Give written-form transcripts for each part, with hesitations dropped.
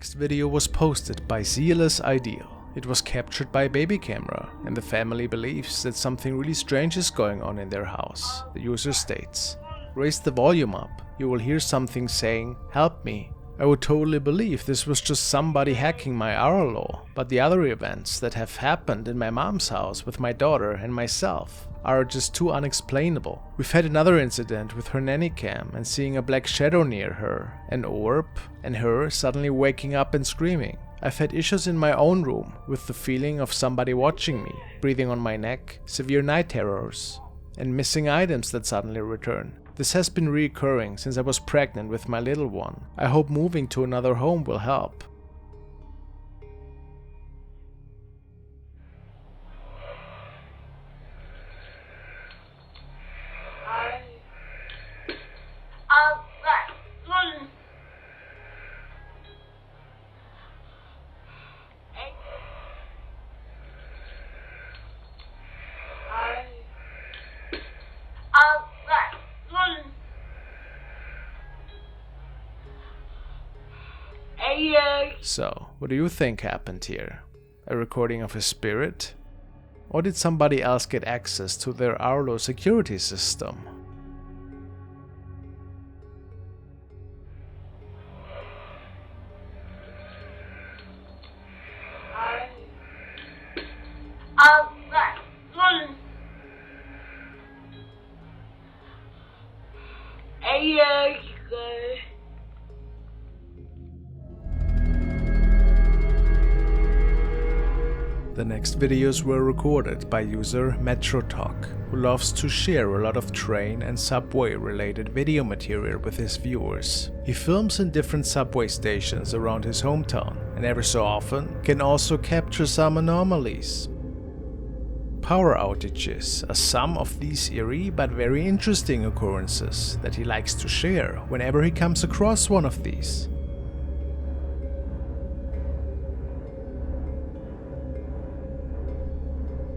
next video was posted by Zealous Ideal. It was captured by a baby camera, and the family believes that something really strange is going on in their house. The user states, "Raise the volume up, you will hear something saying, 'Help me.' I would totally believe this was just somebody hacking my RLO, but the other events that have happened in my mom's house with my daughter and myself are just too unexplainable. We've had another incident with her nanny cam and seeing a black shadow near her, an orb, and her suddenly waking up and screaming. I've had issues in my own room with the feeling of somebody watching me, breathing on my neck, severe night terrors, and missing items that suddenly return. This has been recurring since I was pregnant with my little one. I hope moving to another home will help." So, what do you think happened here? A recording of a spirit? Or did somebody else get access to their Arlo security system? The next videos were recorded by user MetroTalk, who loves to share a lot of train and subway related video material with his viewers. He films in different subway stations around his hometown and every so often can also capture some anomalies. Power outages are some of these eerie but very interesting occurrences that he likes to share whenever he comes across one of these.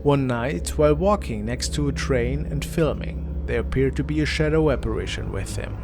One night, while walking next to a train and filming, there appeared to be a shadow apparition with him.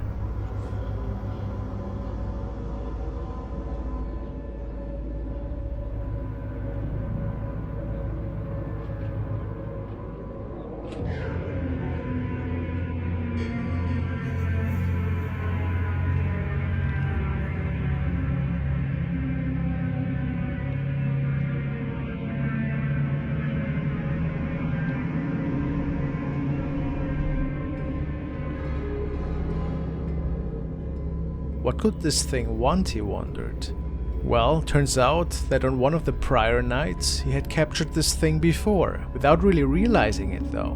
What could this thing want, he wondered. Well, turns out that on one of the prior nights he had captured this thing before, without really realizing it though.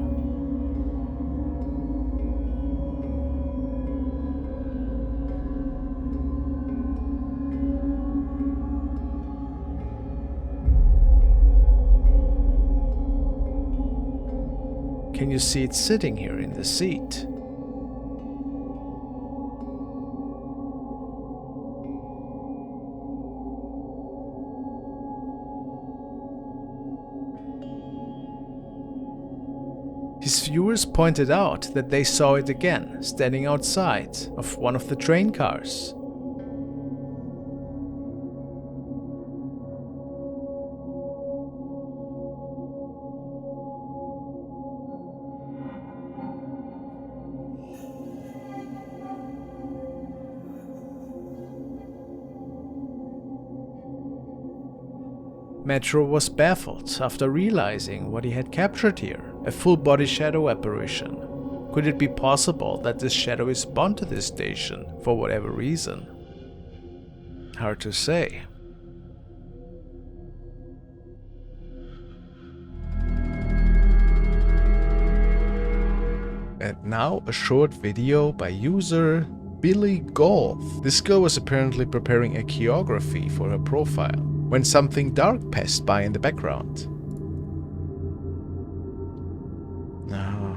Can you see it sitting here in the seat? His viewers pointed out that they saw it again, standing outside of one of the train cars. Metro was baffled after realizing what he had captured here, a full-body shadow apparition. Could it be possible that this shadow is bound to this station for whatever reason? Hard to say. And now a short video by user Billy Golf. This girl was apparently preparing a choreography for her profile when something dark passed by in the background. No.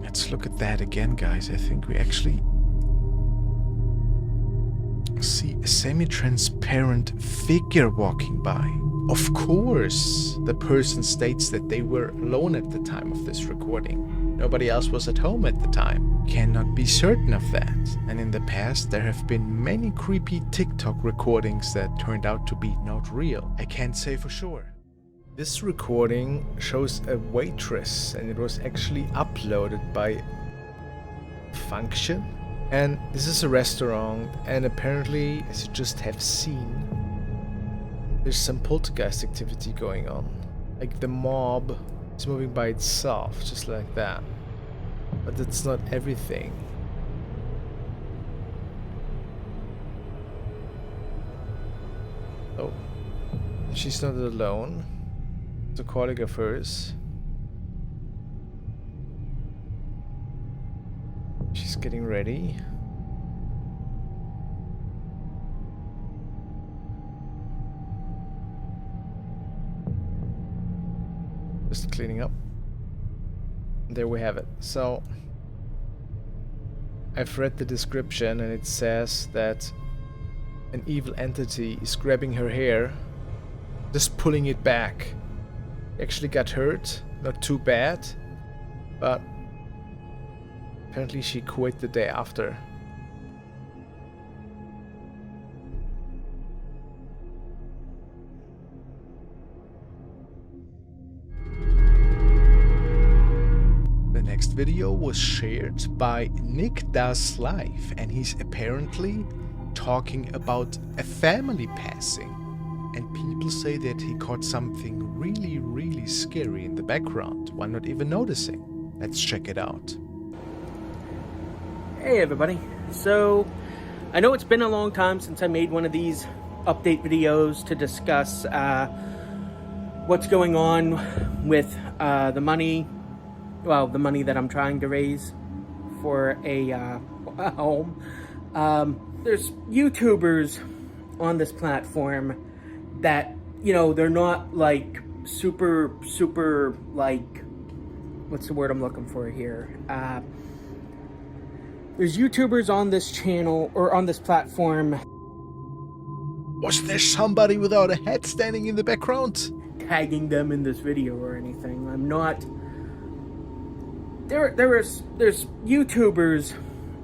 Let's look at that again, guys. I think we actually see a semi-transparent figure walking by. Of course, the person states that they were alone at the time of this recording. Nobody else was at home at the time. Cannot be certain of that. And in the past, there have been many creepy TikTok recordings that turned out to be not real. I can't say for sure. This recording shows a waitress, and it was actually uploaded by Function. And this is a restaurant, and apparently, as you just have seen, there's some poltergeist activity going on. Like the mob is moving by itself, just like that. But that's not everything. Oh, she's not alone. It's a colleague of hers. She's getting ready. Just cleaning up. There we have it. So I've read the description, and it says that an evil entity is grabbing her hair, just pulling it back. Actually got hurt, not too bad, but apparently she quit the day after. The next video was shared by Nick Does Life, and he's apparently talking about a family passing. And people say that he caught something really, really scary in the background while not even noticing. Let's check it out. Hey everybody, so I know it's been a long time since I made one of these update videos to discuss what's going on with the money that I'm trying to raise for a home. There's YouTubers on this platform that, you know, they're not like super like, what's the word I'm looking for here? There's YouTubers on this channel, or on this platform. Was there somebody without a head standing in the background? Tagging them in this video or anything. I'm not. There's YouTubers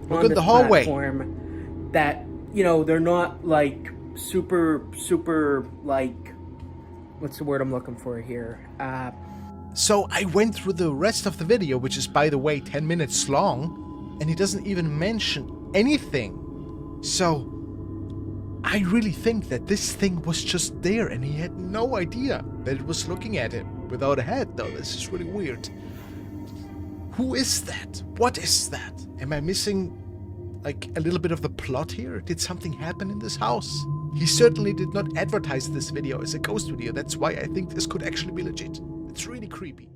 on this platform that, you know, they're not like super like, what's the word I'm looking for here? So I went through the rest of the video, which is, by the way, 10 minutes long. And he doesn't even mention anything. So I really think that this thing was just there, and he had no idea that it was looking at him without a head. Though this is really weird. Who is that? What is that? Am I missing like a little bit of the plot here? Did something happen in this house? He certainly did not advertise this video as a ghost video. That's why I think this could actually be legit. It's really creepy.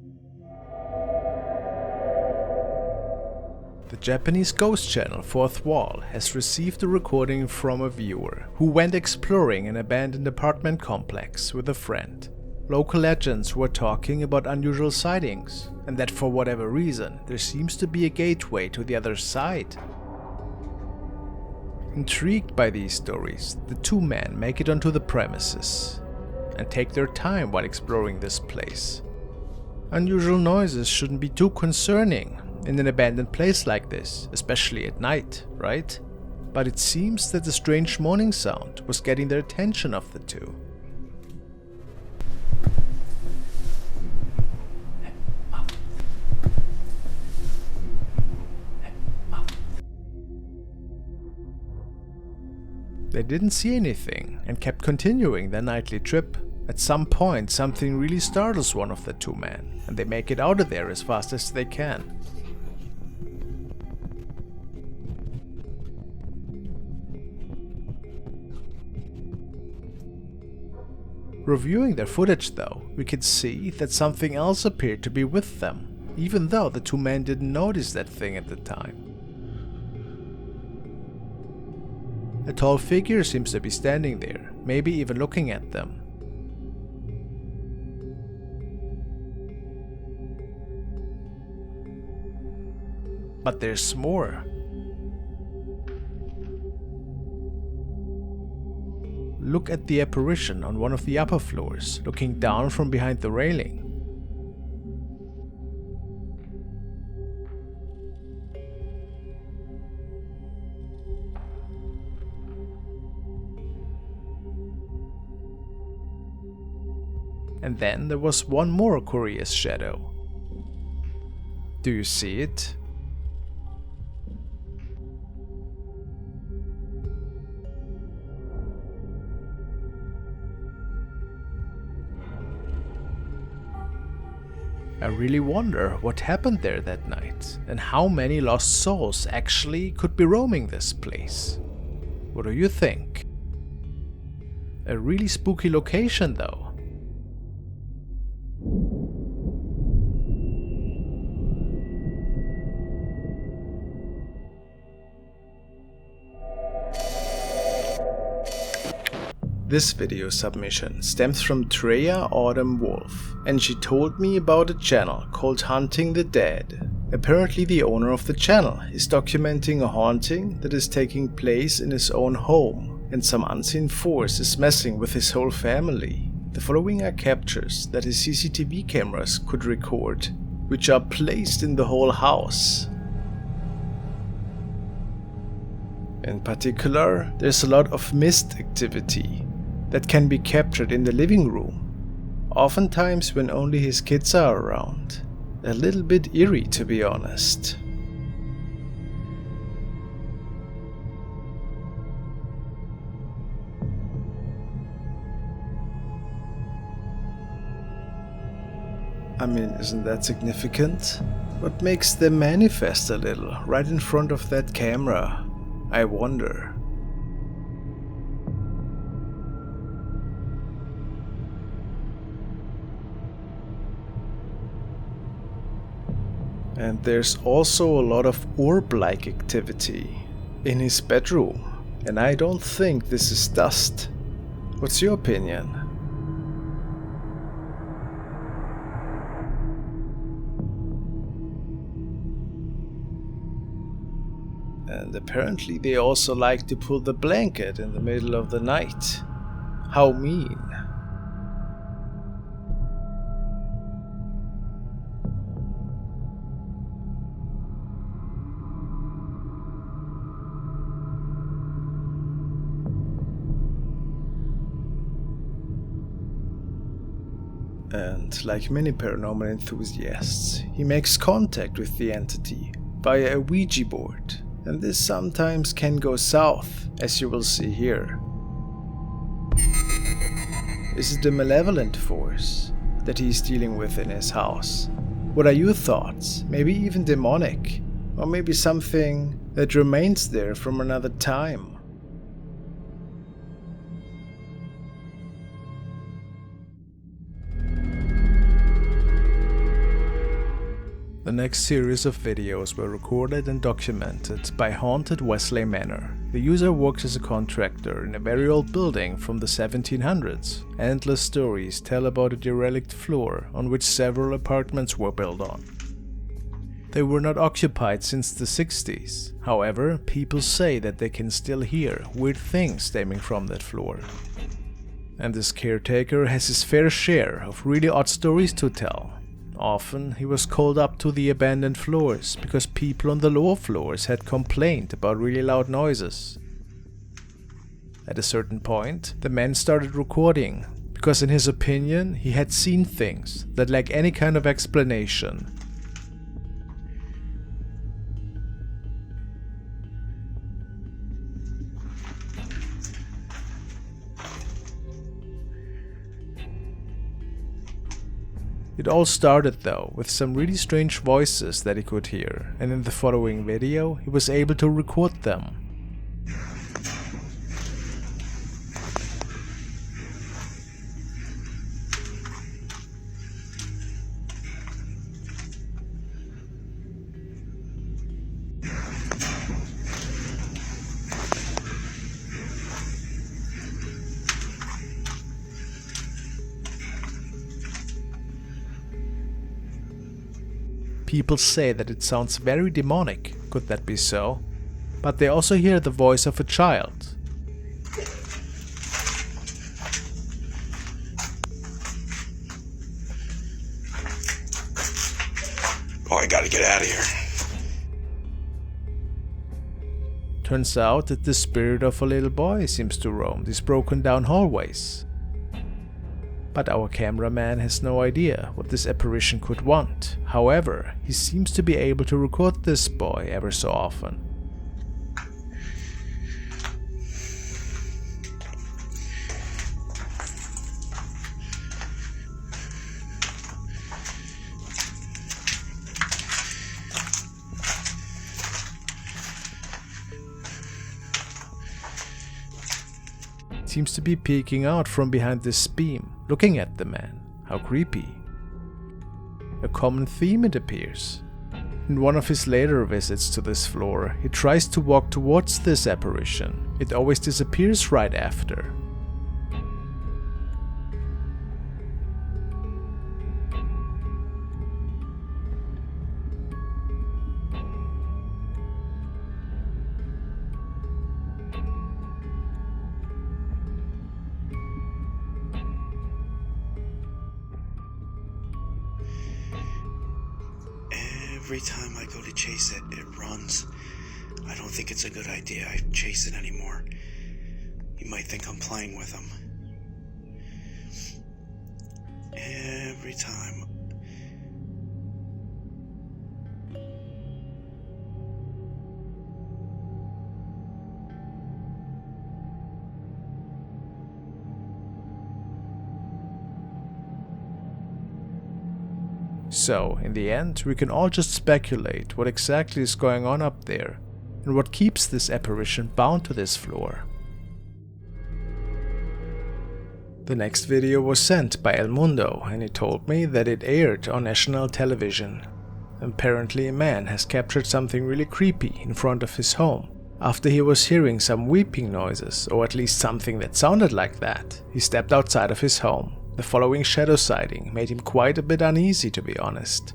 The Japanese ghost channel Fourth Wall has received a recording from a viewer who went exploring an abandoned apartment complex with a friend. Local legends were talking about unusual sightings, and that for whatever reason there seems to be a gateway to the other side. Intrigued by these stories, the two men make it onto the premises and take their time while exploring this place. Unusual noises shouldn't be too concerning in an abandoned place like this, especially at night, right? But it seems that the strange moaning sound was getting their attention of the two. They didn't see anything and kept continuing their nightly trip. At some point, something really startles one of the two men, and they make it out of there as fast as they can. Reviewing their footage though, we could see that something else appeared to be with them, even though the two men didn't notice that thing at the time. A tall figure seems to be standing there, maybe even looking at them. But there's more. look at the apparition on one of the upper floors, looking down from behind the railing. And then there was one more curious shadow. Do you see it? I really wonder what happened there that night, and how many lost souls actually could be roaming this place. What do you think? A really spooky location though. This video submission stems from Treya Autumn Wolf, and she told me about a channel called Hunting the Dead. Apparently the owner of the channel is documenting a haunting that is taking place in his own home, and some unseen force is messing with his whole family. The following are captures that his CCTV cameras could record, which are placed in the whole house. In particular, there's a lot of mist activity that can be captured in the living room, oftentimes when only his kids are around. A little bit eerie, to be honest. I mean, isn't that significant? What makes them manifest a little right in front of that camera? I wonder. And there's also a lot of orb-like activity in his bedroom, and I don't think this is dust. What's your opinion? And apparently they also like to pull the blanket in the middle of the night. How mean. And like many paranormal enthusiasts, he makes contact with the entity via a Ouija board, and this sometimes can go south, as you will see here. Is it a malevolent force that he's dealing with in his house? What are your thoughts? Maybe even demonic, or maybe something that remains there from another time? The next series of videos were recorded and documented by Haunted Wesley Manor. The user works as a contractor in a very old building from the 1700s. Endless stories tell about a derelict floor on which several apartments were built on. They were not occupied since the 60s. However, people say that they can still hear weird things stemming from that floor. And this caretaker has his fair share of really odd stories to tell. Often he was called up to the abandoned floors because people on the lower floors had complained about really loud noises. At a certain point, the man started recording because in his opinion he had seen things that lack any kind of explanation. It all started though with some really strange voices that he could hear, and in the following video he was able to record them. People say that it sounds very demonic, could that be so? But they also hear the voice of a child. Oh, I gotta get out of here. Turns out that the spirit of a little boy seems to roam these broken down hallways. But our cameraman has no idea what this apparition could want. However, he seems to be able to record this boy ever so often. Seems to be peeking out from behind this beam, looking at the man. How creepy. A common theme, it appears. In one of his later visits to this floor, he tries to walk towards this apparition. It always disappears right after. Every time I go to chase it, it runs. I don't think it's a good idea I chase it anymore. He might think I'm playing with him. Every time. So, in the end, we can all just speculate what exactly is going on up there, and what keeps this apparition bound to this floor. The next video was sent by El Mundo, and he told me that it aired on national television. Apparently a man has captured something really creepy in front of his home. After he was hearing some weeping noises, or at least something that sounded like that, he stepped outside of his home. The following shadow sighting made him quite a bit uneasy, to be honest.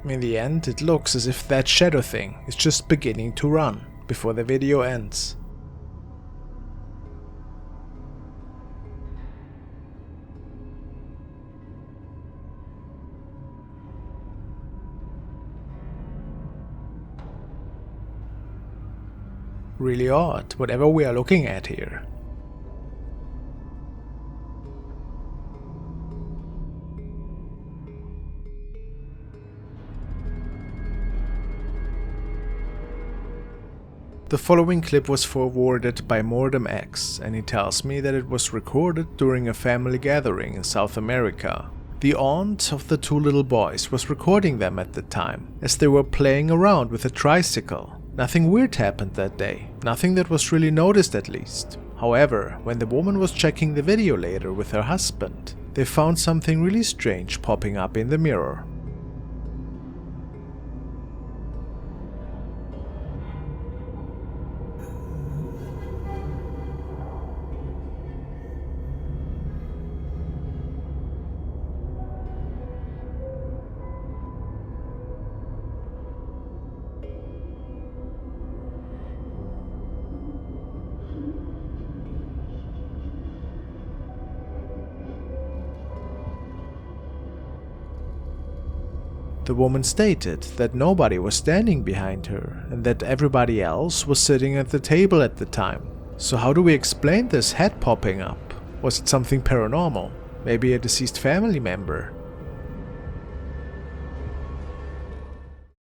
In the end, it looks as if that shadow thing is just beginning to run before the video ends. Really odd, whatever we are looking at here. The following clip was forwarded by Mordem X, and he tells me that it was recorded during a family gathering in South America. The aunt of the two little boys was recording them at the time, as they were playing around with a tricycle. Nothing weird happened that day, nothing that was really noticed at least. However, when the woman was checking the video later with her husband, they found something really strange popping up in the mirror. The woman stated that nobody was standing behind her and that everybody else was sitting at the table at the time. So how do we explain this head popping up? Was it something paranormal? Maybe a deceased family member?